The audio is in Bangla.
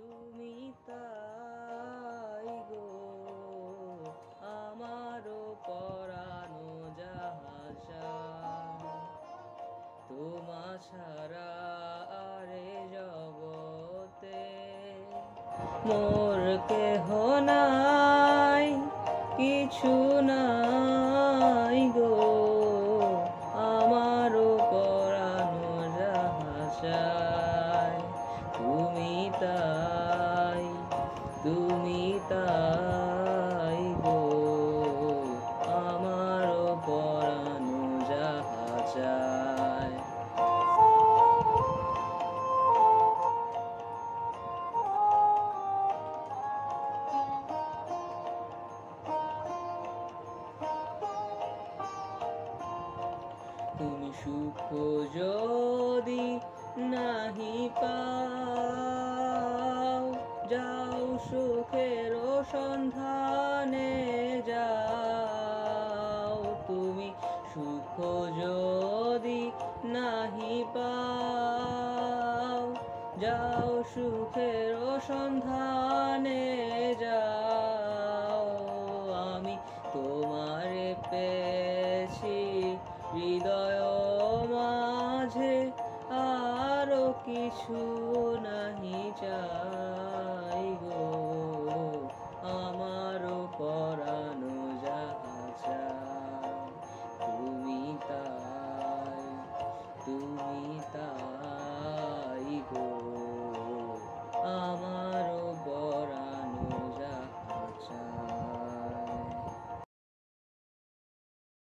তুমি তাই গো আমারও পরানো যাহা তোমা ছাড়া আরে জগতে মোর কেহ নাই, কিছু নাই গো আমারও পরানো যাহা চায়। তুমি তাই, তুমি তাই গো আমারও পরানো যাহা চায়। তুমি সুখ যদি নাহি পাও, যাও সুখের সন্ধানে যাও। তুমি সুখ যদি নাহি পাও, যাও সুখের সন্ধানে যাও। আমি তোমারে পেয়েছি হৃদয় মাঝে, আরো কিছু নাহি চাই।